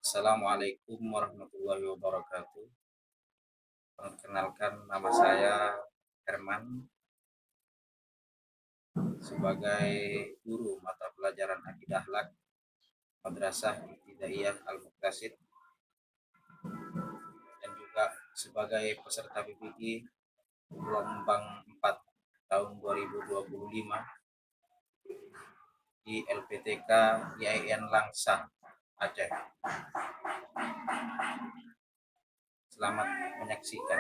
Assalamualaikum warahmatullahi wabarakatuh. Perkenalkan, nama saya Herman sebagai guru mata pelajaran Akidah Akhlak Madrasah Ibtidaiyah Al-Muqtasid dan juga sebagai peserta PPG gelombang 4 tahun 2025 di LPTK IAIN Langsa, Aceh. Selamat menyaksikan.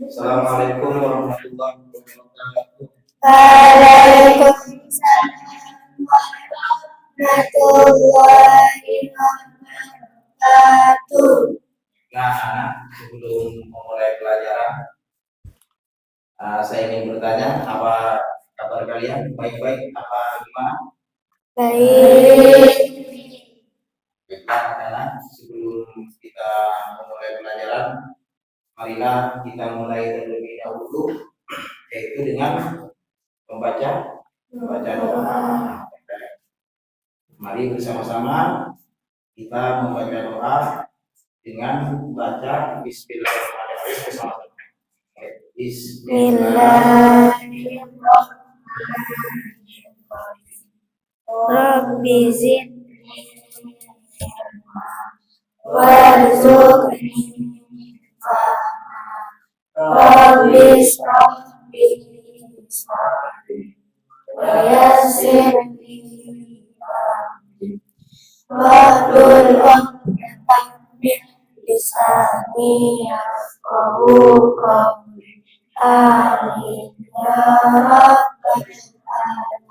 Assalamualaikum warahmatullahi wabarakatuh. Waalaikumsalam warahmatullahi wabarakatuh. Nah, sebelum memulai pelajaran, saya ingin bertanya, apa kabar kalian? Baik-baik apa gimana? Baik. Baiklah, sebelum kita memulai pelajaran, marilah kita mulai terlebih dahulu, yaitu dengan membaca doa. Mari bersama-sama kita membaca doa dengan baca Bismillahirrahmanirrahim bersama-sama. Bismillahirrahmanirrahim. Rabbi zidni warzuqni Rabbi shrah li sadri wa yassir li amri wahlul 'uqdatam min lisani yafqahu qawli. Amin ya rabbal alamin.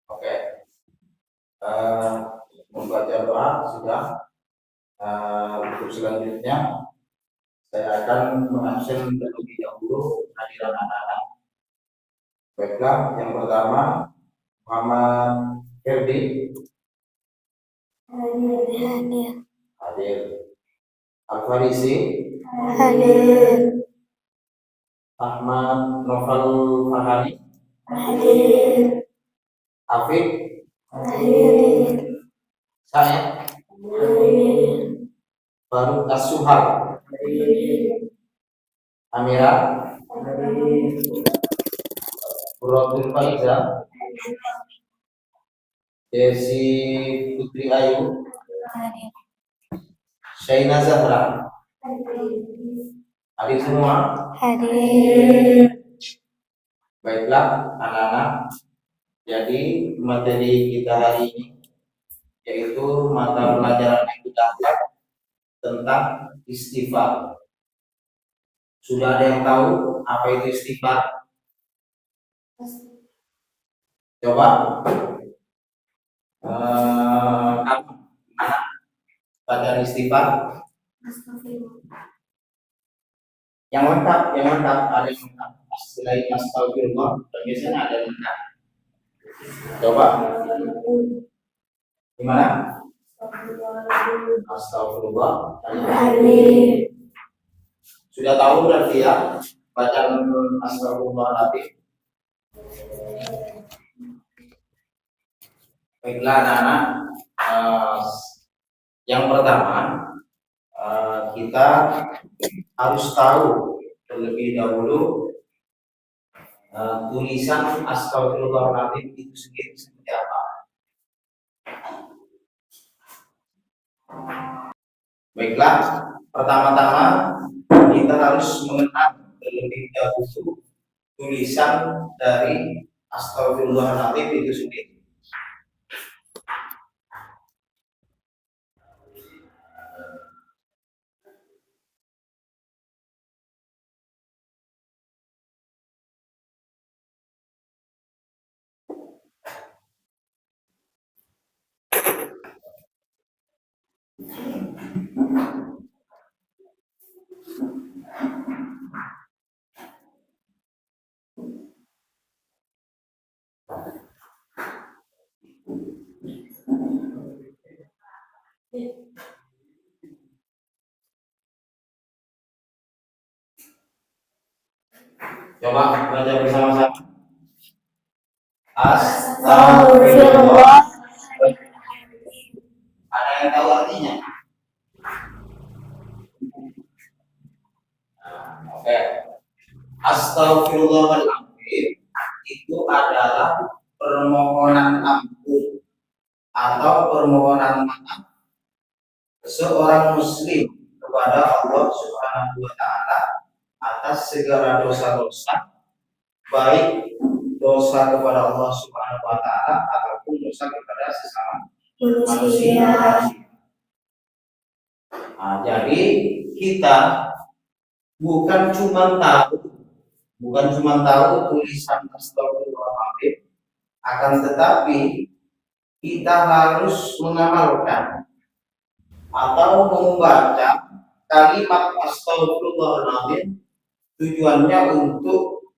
Oke, membaca doa sudah. Untuk selanjutnya saya akan mengabsen terlebih dahulu hadiran anak-anak. Baiklah, yang pertama Muhammad Ferdi hadir, Al-Farisi Hadir. Ahmad Novel Fahani Hadir. Afif Hadir. saya Hadir. Faruk As-Suhal Amira Buratul Faiza Desi Putri Ayu Syaina Zahra. Hadir semua? Hadir. Baiklah anak-anak, jadi materi kita hari ini yaitu mata pelajaran Akidah Akhlak tentang istighfar. Sudah ada yang tahu apa itu istighfar? Coba kamu gimana bacaan istighfar? Yang lengkap ada yang lengkap. Selain astagfirullah, biasanya ada yang lengkap. Coba gimana? Astagfirullah. Sudah tahu berarti ya bacaan astagfirullahaladzim. Baiklah anak-anak, yang pertama kita harus tahu terlebih dahulu tulisan astagfirullahaladzim itu sendiri seperti apa. Baiklah, pertama-tama kita harus mengenal terlebih dahulu tulisan dari astagfirullahaladzim itu sendiri. Coba baca bersama-sama. Astagfirullah Oke. Astaghfirullahaladzim itu adalah permohonan ampun atau permohonan maaf seorang muslim kepada Allah Subhanahu wa taala atas segala dosa-dosa, baik dosa kepada Allah Subhanahu wa taala ataupun dosa kepada sesama manusia. Nah, jadi kita bukan cuma tahu tulisan astagfirullahaladzim, akan tetapi kita harus mengamalkan atau membaca kalimat astagfirullahaladzim. Tujuannya untuk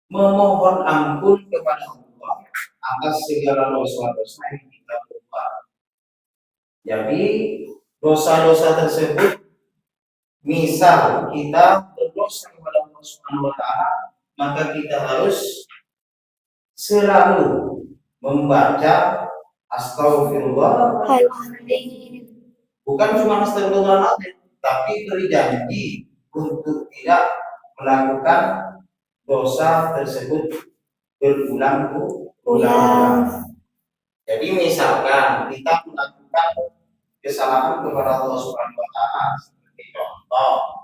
memohon ampun kepada Allah atas segala dosa-dosa yang kita buat. Jadi dosa-dosa tersebut, misal kita berdosa kepada Allah Subhanahu wa taala, maka kita harus selalu membaca astagfirullahaladzim. Bukan cuma astagfirullahaladzim, tapi berjanji untuk tidak melakukan dosa tersebut berulang-ulang. Jadi misalkan kita melakukan kesalahan kepada Allah Subhanahu wa taala, seperti contoh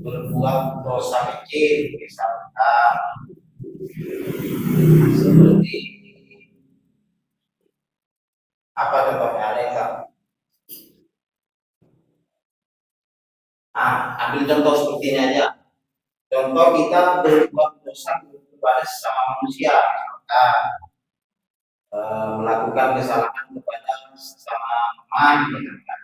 berbuat dosa kecil, misalkan seperti apa contohnya, ada yang tahu? Ambil contoh seperti ini aja. Contoh kita berbuat dosa kepada sesama manusia, misalkan melakukan kesalahan kepada sesama teman, misalkan.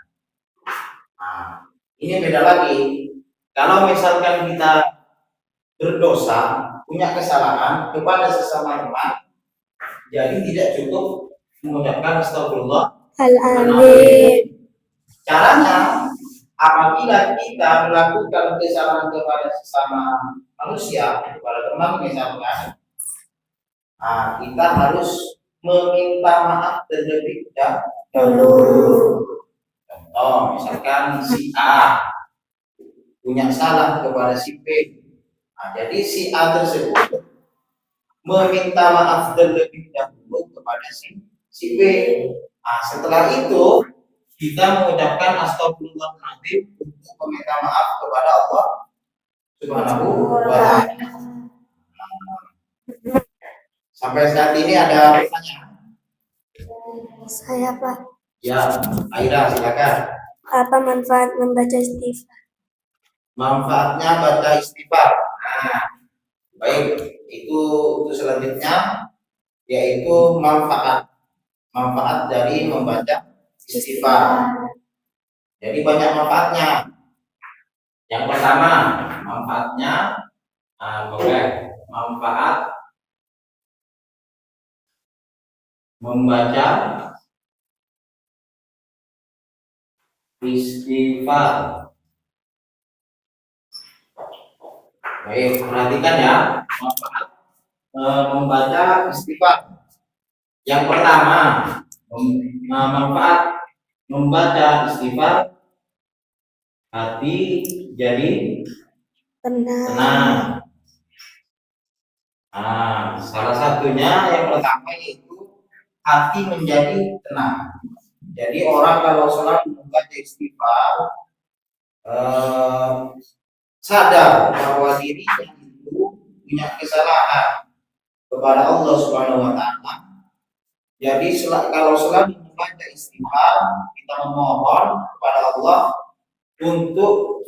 Ini beda lagi. Kalau misalkan kita berdosa, punya kesalahan kepada sesama teman, jadi tidak cukup mengucapkan astagfirullahaladzim. Caranya, apabila kita melakukan kesalahan kepada sesama manusia, kepada teman misalkan, kita harus meminta maaf terlebih dahulu. Contoh, misalkan si A punya salah kepada si B, jadi si A tersebut meminta maaf terlebih dahulu kepada si B. Setelah itu kita mengucapkan astagfirullahaladzim untuk meminta maaf kepada Allah Subhanahu wa taala. Sampai saat ini ada pertanyaan? Saya Pak. Ya, Aira silakan. Apa manfaat membaca istighfar? Manfaatnya baca istighfar. Baik, itu selanjutnya yaitu manfaat dari membaca istighfar. Jadi banyak manfaatnya. Yang pertama, manfaatnya manfaat membaca istighfar. Baik, perhatikan ya, manfaat membaca istighfar. Yang pertama, manfaat membaca istighfar, hati jadi tenang. Salah satunya yang pertama yaitu hati menjadi tenang. Jadi orang kalau selalu membaca istighfar, sadar bahwa dirinya itu punya kesalahan kepada Allah Subhanahu wa taala. Jadi kalau selalu membaca istighfar, kita memohon kepada Allah untuk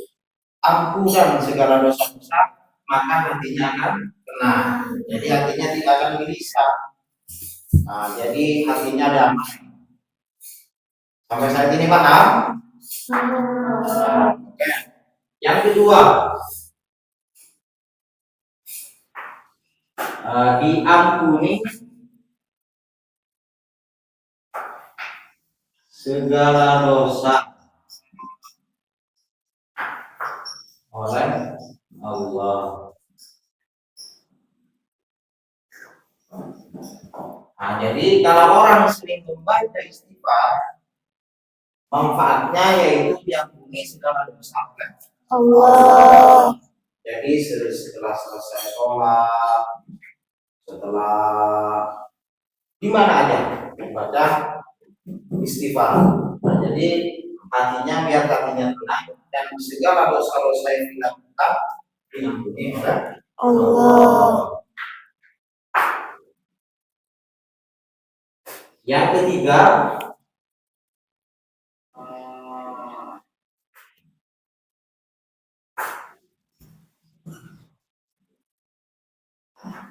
ampunan segala dosa-dosa, maka hatinya akan tenang. Jadi hatinya tidak akan gelisah. Jadi hatinya damai. Sampai saat ini paham? Oke. Yang kedua, diampuni segala dosa oleh Allah. Jadi kalau orang sering membaca istighfar, manfaatnya yaitu diampuni segala dosa oleh Allah. Jadi setelah selesai sholat, setelah di mana aja membaca istighfar. Nah, jadi biar hatinya tenang dan segala dosa-dosa yang kita lakukan diampuni oleh Allah. Yang ketiga,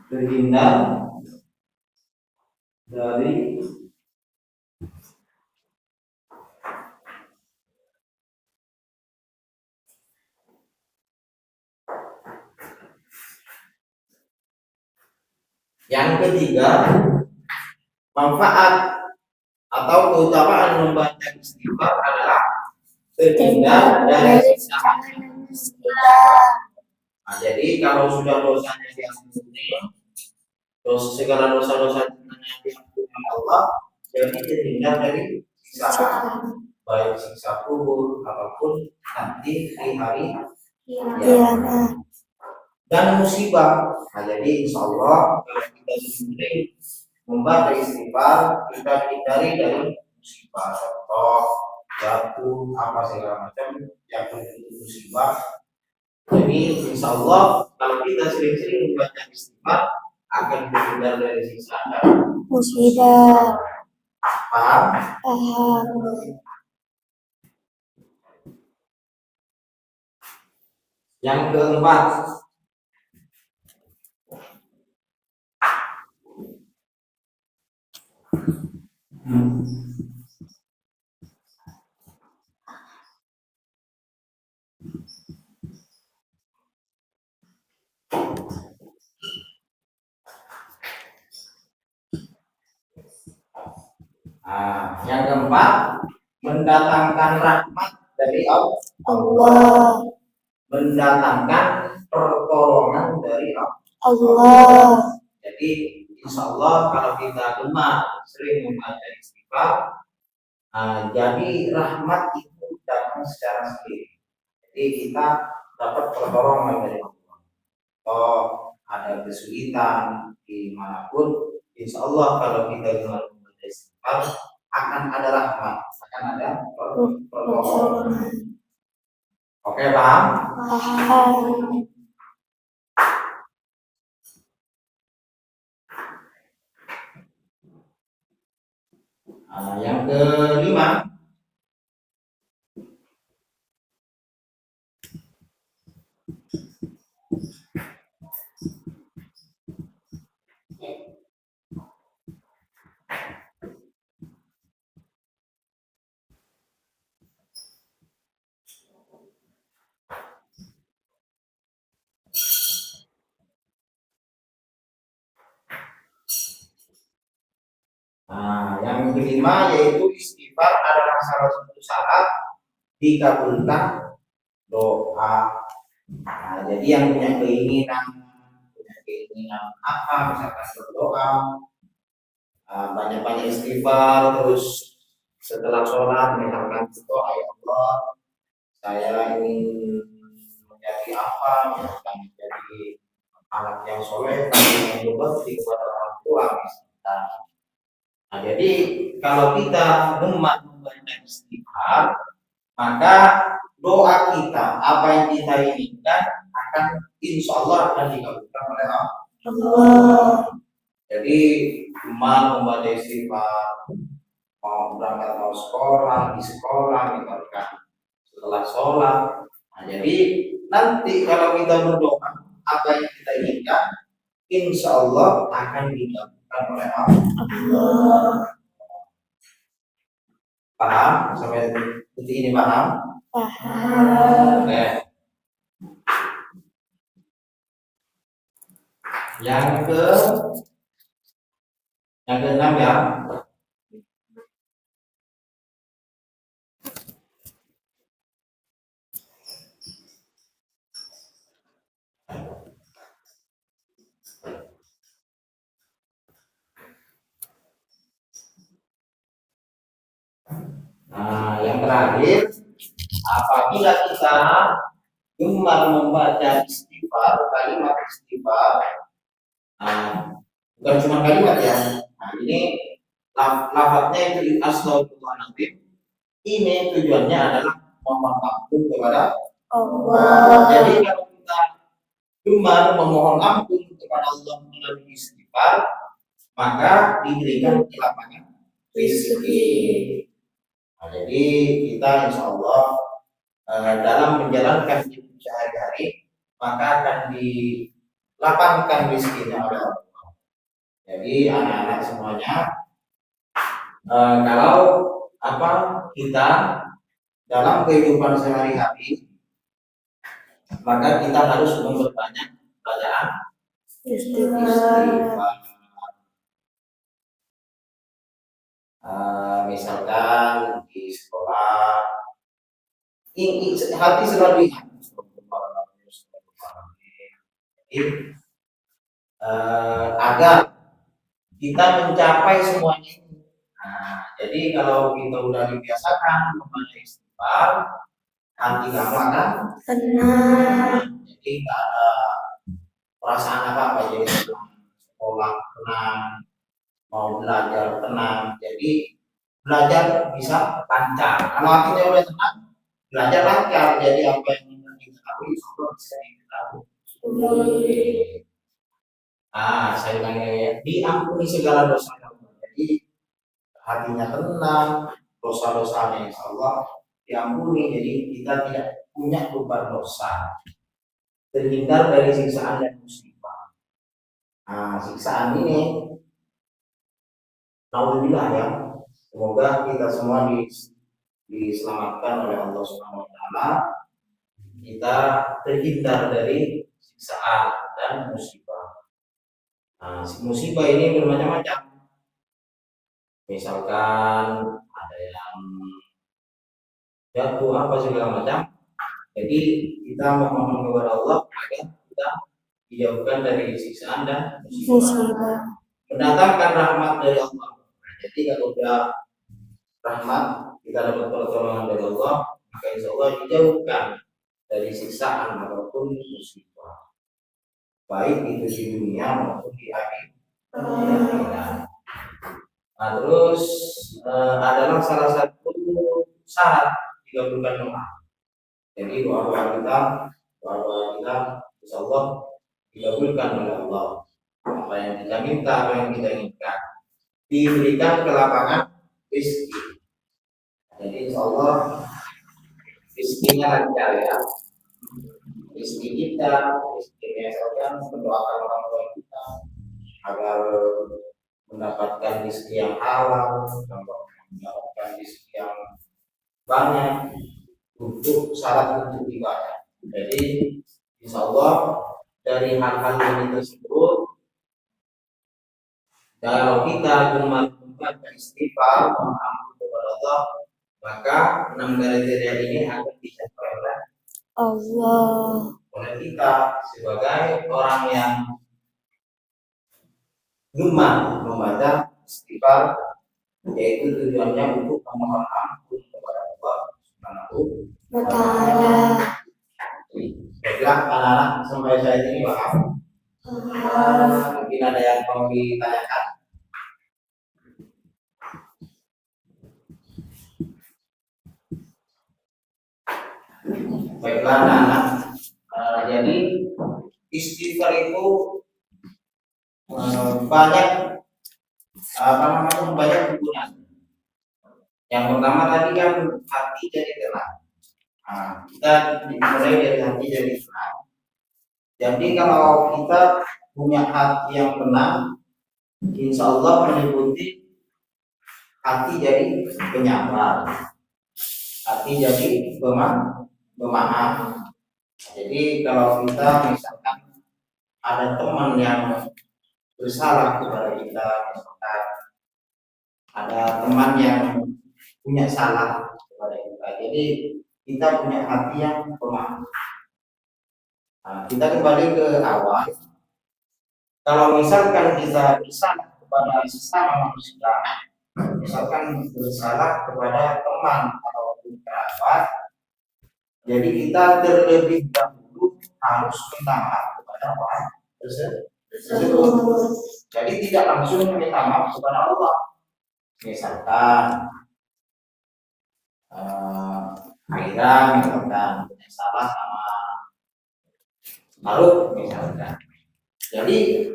terhindar dari manfaat atau keutamaan membaca istighfar adalah terhindar dari siksa. Nah, jadi kalau sudah dosanya diampuni, segala dosa-dosa yang diampuni oleh Allah, jadi terhindar dari siksa, baik siksa kubur ataupun nanti di hari kiamat dan musibah. Nah, jadi insya Allah kalau kita sendiri membaca istighfar, kita hindari dari musibah, contoh jatuh apa segala macam yang terjadi musibah. Jadi insya Allah kalau kita sering-sering membaca istighfar akan terhindar dari siksa dan Musibah. paham? Paham. Yang keempat, mendatangkan rahmat dari Allah, mendatangkan pertolongan dari Allah. Jadi insya Allah kalau kita gemar sering membaca istighfar, jadi rahmat itu datang secara sendiri. Jadi kita dapat pertolongan dari Allah. Oh, ada kesulitan dimanapun, insya Allah kalau kita gemar membaca istighfar akan ada rahmat, akan ada pertolongan. Oke, paham? Paham. Yang kelima, yaitu istighfar adalah salah satu syarat dikabulkan doa. Nah, jadi yang punya keinginan apa, misalkan berdoa, banyak-banyak istighfar, terus setelah sholat misalkan berdoa, ya Allah, saya ingin menjadi apa, misalkan menjadi anak yang soleh, yang berbakti kepada orang tua, misalkan. Nah, jadi kalau kita gemar membaca istighfar, maka doa kita, apa yang kita inginkan akan insya Allah akan dikabulkan oleh Allah. Jadi gemar membaca istighfar, mau berangkat mau sekolah, di sekolah misalkan setelah sholat. Nah, jadi nanti kalau kita berdoa apa yang kita inginkan, insya Allah akan dikabulkan oleh Allah. Paham? Sampai titik ini paham? Paham. Oke. Yang keenam ya. Nah, yang terakhir, apabila kita gemar membaca istighfar, kalimat istighfar, bukan cuma kalimat ya. Nah, ini lafadznya itu astagfirullahaladzim. Ini tujuannya adalah memohon ampun kepada Allah. Jadi kalau kita gemar memohon ampun kepada Allah melalui istighfar, maka diberikan kelapangan rezeki. Nah, jadi kita insya Allah dalam menjalankan hidup sehari-hari maka akan dilapangkan rezekinya oleh Allah. Jadi anak-anak semuanya, kalau kita dalam kehidupan sehari-hari maka kita harus memperbanyak bacaan istighfar. Misalkan di sekolah, hati selalu ingat agar kita mencapai semuanya ini. Nah, jadi kalau kita udah dibiasakan membaca istighfar, hati kamu akan tenang. Jadi nggak ada perasaan apa-apa, jadi sekolah tenang, mau belajar tenang. Jadi belajar bisa lancar. Kalau hatinya udah tenang, belajar lancar. Jadi apa yang kita tahu bisa diketahui. Saya ulangi ya, diampuni segala dosa. Jadi hatinya tenang, dosa-dosanya insya Allah diampuni. Jadi kita tidak punya beban dosa, terhindar dari siksaan dan musibah. Siksaan ini, alhamdulillah ya, semoga kita semua diselamatkan oleh Allah Subhanahu Wa Taala. Kita terhindar dari siksaan dan musibah. Musibah ini bermacam-macam. Misalkan ada yang jatuh apa segala macam. Jadi kita memohon kepada Allah agar kita dijauhkan dari siksaan dan musibah. Mendatangkan rahmat dari Allah. Jadi kalau sudah rahmat, kita dapat pertolongan dari Allah, maka insya Allah dijauhkan dari siksaan ataupun musibah, baik itu di dunia maupun di akhirat. Terus adalah salah satu syarat dikabulkan doa. Jadi doa-doa kita insya Allah dikabulkan oleh Allah. Apa yang kita minta, apa yang kita inginkan, diberikan kelapangan rezeki. Jadi insya Allah rezekinya lancar ya. Rezeki kita, rezekinya misalkan mendoakan orang tua kita agar mendapatkan rezeki yang halal, mendapatkan rezeki yang banyak untuk syarat untuk ibadah. Jadi insya Allah dari hal-hal ini tersebut, kalau kita gemar membaca istighfar, mengampun kepada Allah, maka 6 kriteria ini akan dicapai oleh Allah, oleh kita sebagai orang yang gemar membaca istighfar, yaitu tujuannya untuk memohon ampun kepada Allah Subhanahu wa Ta'ala. Baiklah anak-anak, sampai saya ini paham. Mungkin ada yang mau ditanyakan. Baiklah anak-anak, jadi istighfar itu banyak banyak kegunaan. Yang pertama tadi kan hati jadi tenang. Kita dimulai dari hati jadi tenang. Jadi kalau kita punya hati yang tenang, insya Allah meliputi hati jadi penyabar, hati jadi pemaaf. Jadi kalau kita misalkan ada teman yang bersalah kepada kita, misalkan ada teman yang punya salah kepada kita, jadi kita punya hati yang pemaaf. Kita kembali ke awal. Kalau misalkan kita bersalah kepada sesama manusia, misalkan bersalah kepada teman atau kerabat, Jadi kita terlebih dahulu harus minta maaf kepada orang tersebut. Jadi tidak langsung meminta maaf kepada Allah. Misalkan Aira misalkan punya salah sama Maruf misalkan. Jadi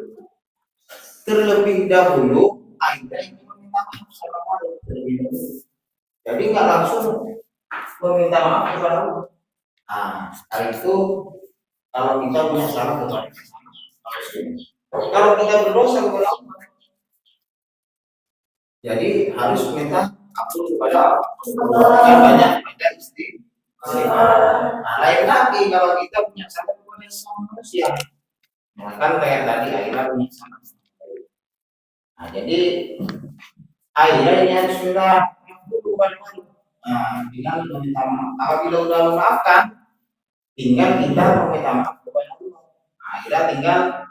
terlebih dahulu Aira ini meminta maaf sama Maruf terlebih dahulu. Jadi nggak langsung meminta maaf kepada Allah. Nah, hal itu kalau kita punya salah kepada kalau kita berdosa kepada Allah, jadi harus minta ampun kepada Allah. Yang banyak baca istighfar. Nah, lain lagi kalau kita punya salah kepada sama manusia, nah, kan kayak tadi Aira punya salah. Nah, jadi Aira ini harus minta ampun kepada Allah. Nah, tinggal meminta maaf. Apabila sudah memaafkan, tinggal kita meminta maaf kepada Allah. Nah, kita tinggal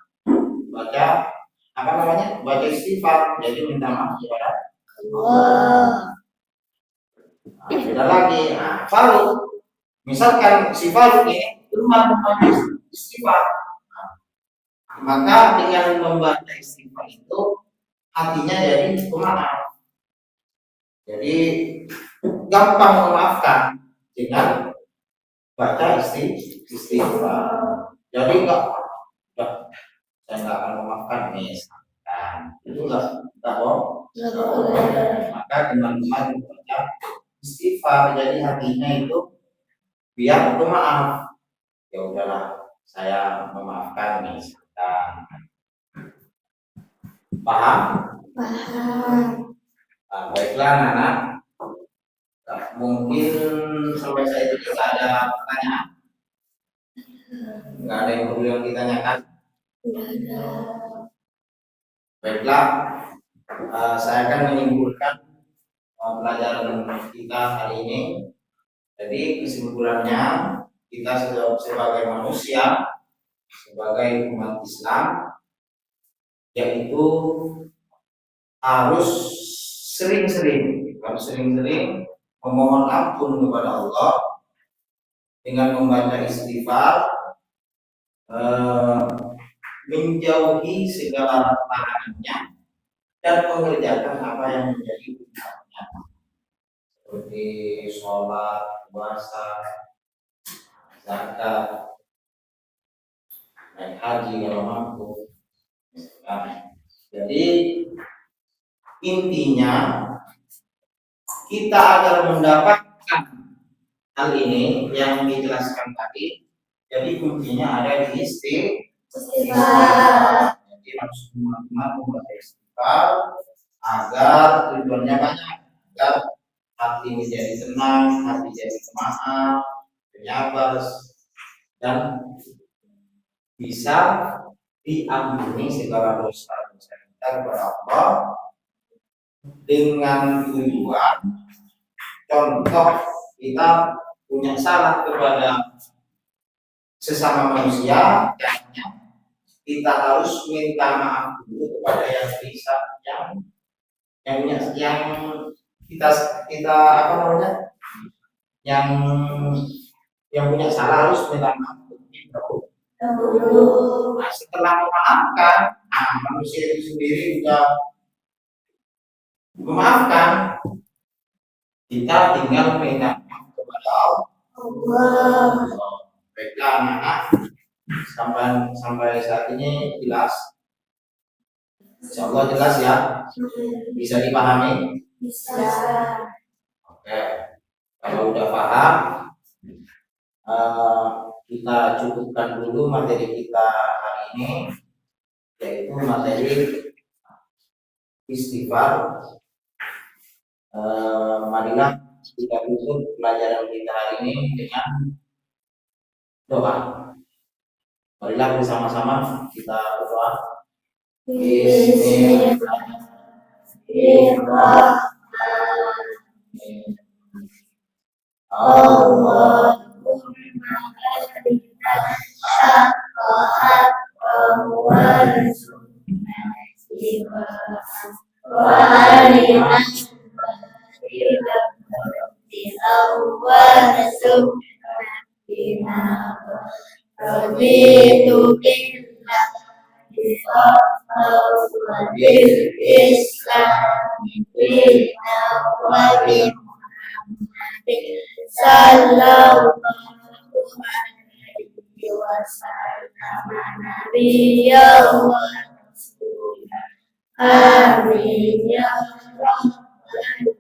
baca apa namanya, baca istighfar, jadi minta maaf kepada Allah. Nah, beda lagi. Nah, Faruk, misalkan si Faruk ini rumah membaca istighfar, maka dengan membaca istighfar itu hatinya jadi pemaaf. Jadi gampang memaafkan dengan baca istighfar. Jadi enggak, saya nggak akan memaafkan misalkan itu enggak bohong. Maka teman-teman baca istighfar, jadi hatinya itu biar pemaaf. Ya udahlah, saya memaafkan misalkan. Paham? Paham. Nah, baiklah anak. Mungkin sampai saya itu tidak ada pertanyaan. Nggak ada yang perlu yang ditanyakan. Baiklah, saya akan menyimpulkan pelajaran kita hari ini. Jadi kesimpulannya, kita sebagai manusia, sebagai umat Islam, yaitu harus sering-sering memohon ampun kepada Allah dengan membaca istighfar, menjauhi segala larangannya, dan mengerjakan apa yang menjadi perintahnya, seperti sholat, puasa, zakat, naik haji kalau mampu. Nah, jadi intinya kita agar mendapatkan hal ini yang dijelaskan tadi, jadi kuncinya ada di istighfar. Jadi harus teman-teman membaca istighfar agar tujuannya banyak, agar hati menjadi tenang, hati jadi pemaaf, penyabar, dan bisa diampuni segala dosa-dosa kita kepada Allah dengan tujuan, contoh kita punya salah kepada sesama manusia, kita harus minta maaf dulu kepada yang bisa, yang kita apa namanya, yang punya salah harus minta maaf dulu. Nah, setelah memaafkan, manusia itu sendiri juga memaafkan, kita tinggal minta maaf kepada Allah. Baiklah anak-anak, sampai saat ini jelas? Insyaallah jelas ya? Bisa dipahami? Bisa. Oke, kalau udah paham, kita cukupkan dulu materi kita hari ini, yaitu materi istighfar. Marilah kita tutup pelajaran kita hari ini dengan doa. Marilah bersama-sama kita berdoa. Bismillahirrahmanirrahim. Allahumma arina syaqqa wa warzuqna wa arina syaqqa wa warzuqna Raditu billahi wa bil Islami dinan wa bi Muhammadin sallallahu alaihi wasallam nabiyyan wa rasulan. Amin ya rabbal alamin.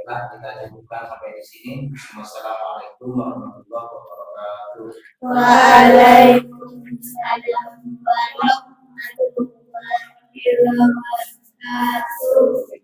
Baiklah, kita cukupkan sampai di sini. Wassalamualaikum warahmatullahi wabarakatuh. Waalaikumsalam warahmatullahi wabarakatuh.